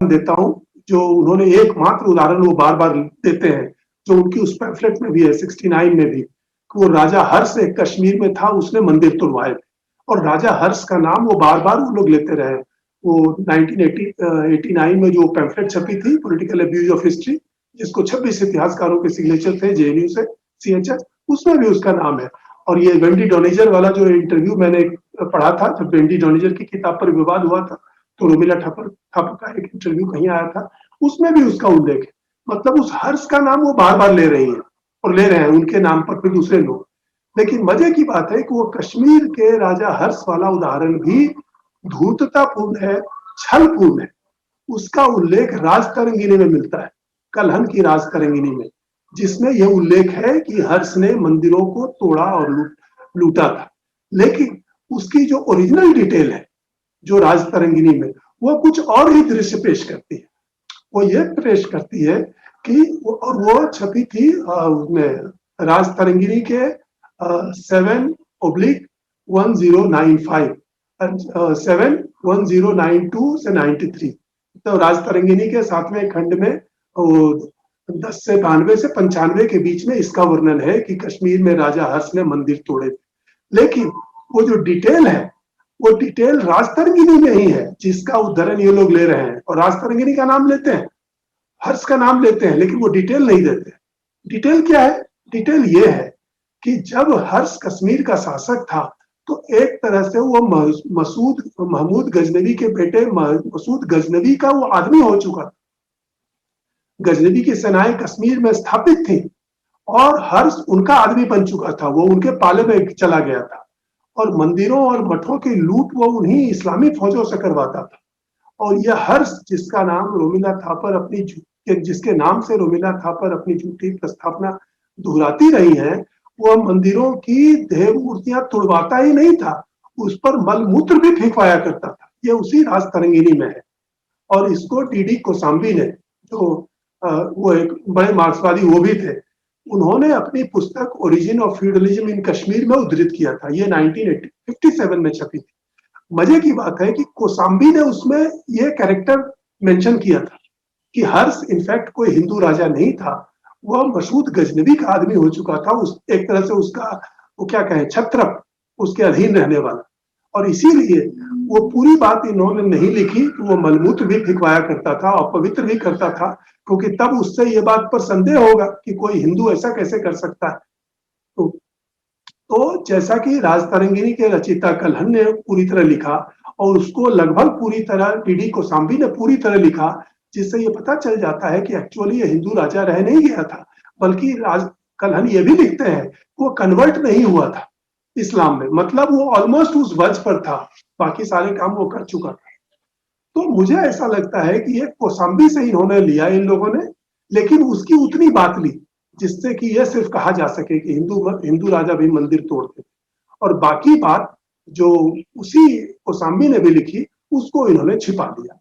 देता हूँ, जो उन्होंने एकमात्र उदाहरण वो बार बार देते हैं, जो उनकी उस पैम्फलेट में भी है 69 में भी, वो राजा हर्ष एक कश्मीर में था, उसने मंदिर तुड़वाए थे। और राजा हर्ष का नाम वो बार बार वो लोग लेते रहे। वो 1989 में जो पैम्फलेट छपी थी, पॉलिटिकल अब्यूज ऑफ हिस्ट्री, जिसको 26 इतिहासकारों के सिग्नेचर थे जेएनयू से, सीएचएस, उसमें भी उसका नाम है। और ये वेंडी डोनिजर वाला जो इंटरव्यू मैंने पढ़ा था, जब वेंडी डोनिजर की किताब पर विवाद हुआ था, तो रोमिला थापर का एक इंटरव्यू कहीं आया था, उसमें भी उसका उल्लेख है। मतलब उस हर्ष का नाम वो बार बार ले रही है, और ले रहे हैं उनके नाम पर फिर दूसरे लोग। लेकिन मजे की बात है कि वो कश्मीर के राजा हर्ष वाला उदाहरण भी धूर्ततापूर्ण है, छलपूर्ण है। उसका उल्लेख राजतरंगिणी में मिलता है, कलहन की राजतरंगिणी में, जिसमें यह उल्लेख है कि हर्ष ने मंदिरों को तोड़ा और लूटा था। लेकिन उसकी जो ओरिजिनल डिटेल है, जो राजतरंगिणी में, वो कुछ और ही दृश्य पेश करती है। वो ये पेश करती है कि और वो छपी थी राजतरंगिणी के 7/1095 7/1092 से 93। तो राजतरंगिणी के 7वें खंड में 10 से 92 से 95 के बीच में इसका वर्णन है कि कश्मीर में राजा हर्ष ने मंदिर तोड़े थे। लेकिन वो जो डिटेल है, वो डिटेल राजतरंगिणी में ही है, जिसका उदाहरण ये लोग ले रहे हैं, और राजतरंगिणी का नाम लेते हैं, हर्ष का नाम लेते हैं, लेकिन वो डिटेल नहीं देते। डिटेल क्या है? डिटेल ये है कि जब हर्ष कश्मीर का शासक था, तो एक तरह से वो महमूद गजनवी के बेटे मसूद गजनवी का वो आदमी हो चुका था। गजनवी की सेनाएं कश्मीर में स्थापित थी, और हर्ष उनका आदमी बन चुका था, वो उनके पाले में चला गया था, और मंदिरों और मठों की लूट वो उन्हीं इस्लामी फौजों से करवाता था। और यह हर्ष, जिसका नाम रोमिला थापर जिसके नाम से रोमिला थापर अपनी झूठी प्रस्थापना दोहराती रही है, वह मंदिरों की देव मूर्तियां तोड़वाता ही नहीं था, उस पर मलमूत्र भी फेंकवाया करता था। यह उसी राजतरंगिणी में है। और इसको डीडी कोसाम्बी ने, जो वो एक बड़े मार्क्सवादी वो भी थे, उन्होंने अपनी पुस्तक ओरिजिन ऑफ फ्यूडलिज्म इन कश्मीर में उद्धृत किया था। ये 1957 में छपी थी। मजे की बात है कि कोसाम्बी ने उसमें ये कैरेक्टर मेंशन किया था कि हर्ष इनफैक्ट कोई हिंदू राजा नहीं था, वह मसूद गजनवी का आदमी हो चुका था, उस एक तरह से उसका वो क्या कहें, छत्रप, उसके अधीन रहने वाला। और इसीलिए वो पूरी बात इन्होंने नहीं लिखी कि वो मलमूत्र भी फिकवाया करता था और पवित्र भी करता था, क्योंकि तब उससे ये बात पर संदेह होगा कि कोई हिंदू ऐसा कैसे कर सकता है। तो जैसा कि राजतरंगिणी के रचयिता कलहन ने पूरी तरह लिखा, और उसको लगभग पूरी तरह डीडी कोसाम्बी ने पूरी तरह लिखा, जिससे ये पता चल जाता है कि एक्चुअली ये हिंदू राजा रह नहीं गया था, बल्कि कलहन ये भी लिखते हैं वो कन्वर्ट नहीं हुआ था इस्लाम में, मतलब वो ऑलमोस्ट उस वज पर था, बाकी सारे काम वो कर चुका था। तो मुझे ऐसा लगता है कि ये कोसाम्बी से इन्होंने लिया इन लोगों ने, लेकिन उसकी उतनी बात ली जिससे कि यह सिर्फ कहा जा सके कि हिंदू राजा भी मंदिर तोड़ते थे, और बाकी बात जो उसी कोसाम्बी ने भी लिखी, उसको इन्होंने छिपा दिया।